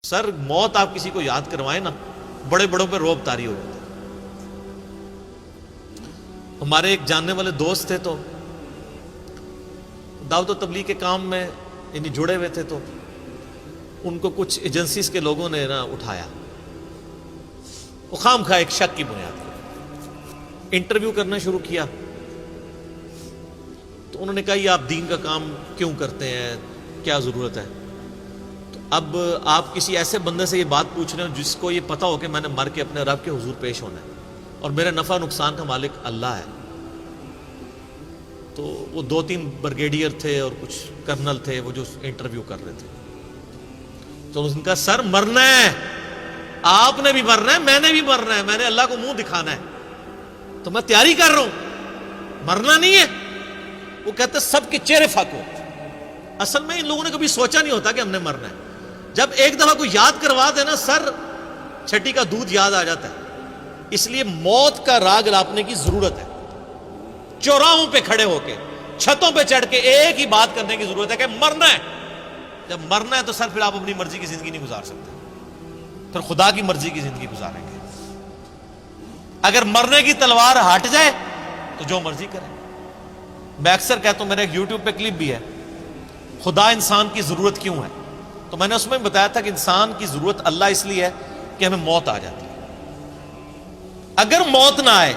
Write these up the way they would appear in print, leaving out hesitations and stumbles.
سر موت آپ کسی کو یاد کروائیں نا، بڑے بڑوں پہ روب طاری ہو جاتا ہے۔ ہمارے ایک جاننے والے دوست تھے، تو دعوت و تبلیغ کے کام میں یعنی جڑے ہوئے تھے، تو ان کو کچھ ایجنسیز کے لوگوں نے نا اٹھایا، وہ خام خواہ ایک شک کی بنیاد پر انٹرویو کرنا شروع کیا۔ تو انہوں نے کہا یہ آپ دین کا کام کیوں کرتے ہیں، کیا ضرورت ہے؟ تو اب آپ کسی ایسے بندے سے یہ بات پوچھ رہے ہو جس کو یہ پتا ہو کہ میں نے مر کے اپنے رب کے حضور پیش ہونا ہے اور میرے نفع نقصان کا مالک اللہ ہے۔ تو وہ 2-3 برگیڈیئر تھے اور کچھ کرنل تھے، وہ جو انٹرویو کر رہے تھے۔ تو اس نے کہا سر مرنا ہے، آپ نے بھی مرنا ہے، میں نے بھی مرنا ہے، میں نے اللہ کو منہ دکھانا ہے، تو میں تیاری کر رہا ہوں، مرنا نہیں ہے۔ وہ کہتے سب کے چہرے فاق ہو۔ اصل میں ان لوگوں نے کبھی سوچا نہیں ہوتا کہ ہم نے مرنا ہے۔ جب ایک دفعہ کوئی یاد کروا دے نا، سر چھٹی کا دودھ یاد آ جاتا ہے۔ اس لیے موت کا راگ لاپنے کی ضرورت ہے۔ چوراہوں پہ کھڑے ہو کے، چھتوں پہ چڑھ کے ایک ہی بات کرنے کی ضرورت ہے کہ مرنا ہے۔ جب مرنا ہے تو سر پھر آپ اپنی مرضی کی زندگی نہیں گزار سکتے، پھر خدا کی مرضی کی زندگی گزاریں گے۔ اگر مرنے کی تلوار ہٹ جائے تو جو مرضی کریں۔ میں اکثر کہتا ہوں، میرے ایک یوٹیوب پہ کلپ بھی ہے، خدا انسان کی ضرورت کیوں ہے؟ تو میں نے اس میں بتایا تھا کہ انسان کی ضرورت اللہ اس لیے ہے کہ ہمیں موت آ جاتی ہے۔ اگر موت نہ آئے،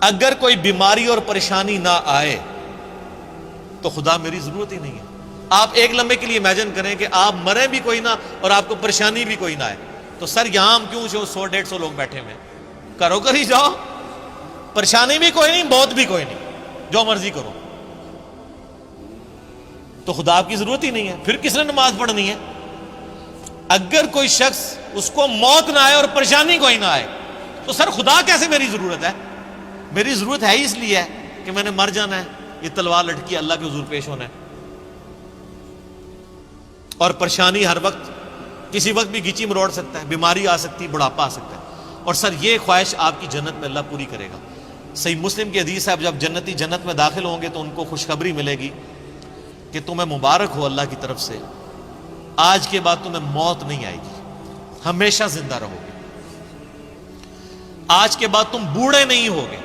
اگر کوئی بیماری اور پریشانی نہ آئے تو خدا میری ضرورت ہی نہیں ہے۔ آپ ایک لمحے کے لیے امیجن کریں کہ آپ مریں بھی کوئی نہ اور آپ کو پریشانی بھی کوئی نہ آئے، تو سر یہاں ہم کیوں 100-150 لوگ بیٹھے ہوئے ہیں؟ کرو کر ہی جاؤ، پریشانی بھی کوئی نہیں، موت بھی کوئی نہیں، جو مرضی کرو۔ تو خدا آپ کی ضرورت ہی نہیں ہے، پھر کس نے نماز پڑھنی ہے؟ اگر کوئی شخص اس کو موت نہ آئے اور پریشانی کوئی نہ آئے تو سر خدا کیسے میری ضرورت ہے؟ میری ضرورت ہے ہی اس لیے ہے کہ میں نے مر جانا ہے، یہ تلوار لٹکی اللہ کے حضور پیش ہونا ہے۔ اور پریشانی ہر وقت کسی وقت بھی گیچی مروڑ سکتا ہے، بیماری آ سکتی ہے، بڑھاپا آ سکتا ہے، اور سر یہ خواہش آپ کی جنت میں اللہ پوری کرے گا۔ صحیح مسلم کی حدیث ہے، جب جنتی جنت میں داخل ہوں گے تو ان کو خوشخبری ملے گی کہ تمہیں مبارک ہو اللہ کی طرف سے، آج کے بعد تمہیں موت نہیں آئے گی، ہمیشہ زندہ رہو گے۔ آج کے بعد تم بوڑھے نہیں ہوگے،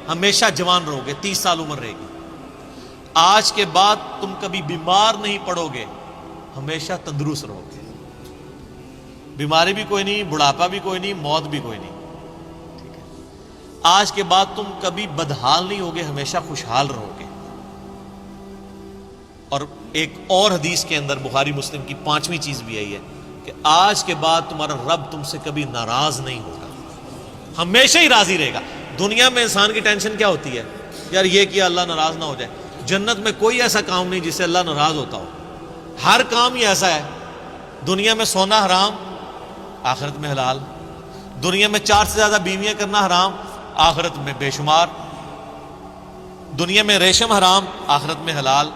ہمیشہ جوان رہو گے، 30 سال عمر رہے گی۔ آج کے بعد تم کبھی بیمار نہیں پڑو گے، ہمیشہ تندرست رہو گے۔ بیماری بھی کوئی نہیں، بڑھاپا بھی کوئی نہیں، موت بھی کوئی نہیں، ٹھیک ہے؟ آج کے بعد تم کبھی بدحال نہیں ہوگے، ہمیشہ خوشحال رہو گے۔ اور ایک اور حدیث کے اندر بخاری مسلم کی 5ویں چیز بھی یہی ہے کہ آج کے بعد تمہارا رب تم سے کبھی ناراض نہیں ہوگا، ہمیشہ ہی راضی رہے گا۔ دنیا میں انسان کی ٹینشن کیا ہوتی ہے؟ یار یہ کیا اللہ ناراض نہ ہو جائے۔ جنت میں کوئی ایسا کام نہیں جس سے اللہ ناراض ہوتا ہو، ہر کام ہی ایسا ہے۔ دنیا میں سونا حرام، آخرت میں حلال۔ دنیا میں 4 سے زیادہ بیویاں کرنا حرام، آخرت میں بے شمار۔ دنیا میں ریشم حرام، آخرت میں حلال۔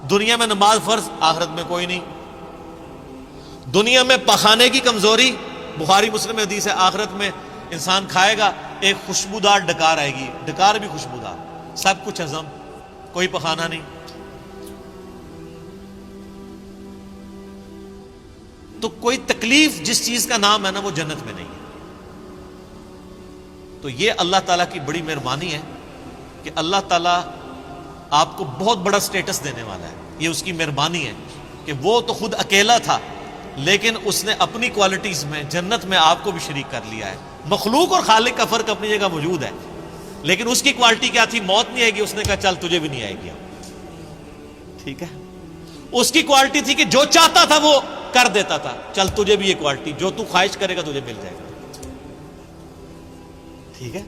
دنیا میں نماز فرض، آخرت میں کوئی نہیں۔ دنیا میں پخانے کی کمزوری، بخاری مسلم میں حدیث ہے، آخرت میں انسان کھائے گا ایک خوشبودار ڈکار آئے گی، ڈکار بھی خوشبودار، سب کچھ ہضم، کوئی پخانا نہیں۔ تو کوئی تکلیف جس چیز کا نام ہے نا وہ جنت میں نہیں ہے۔ تو یہ اللہ تعالیٰ کی بڑی مہربانی ہے کہ اللہ تعالیٰ آپ کو بہت بڑا سٹیٹس دینے والا ہے۔ یہ اس کی مہربانی ہے کہ وہ تو خود اکیلا تھا، لیکن اس نے اپنی کوالٹیز میں جنت میں آپ کو بھی شریک کر لیا ہے۔ مخلوق اور خالق کا فرق اپنی جگہ موجود ہے، لیکن اس کی کوالٹی کیا تھی؟ موت نہیں آئے گی، اس نے کہا چل تجھے بھی نہیں آئے گی، ٹھیک ہے؟ اس کی کوالٹی تھی کہ جو چاہتا تھا وہ کر دیتا تھا، چل تجھے بھی یہ کوالٹی، جو تو خواہش کرے گا تجھے مل جائے گا، ٹھیک ہے؟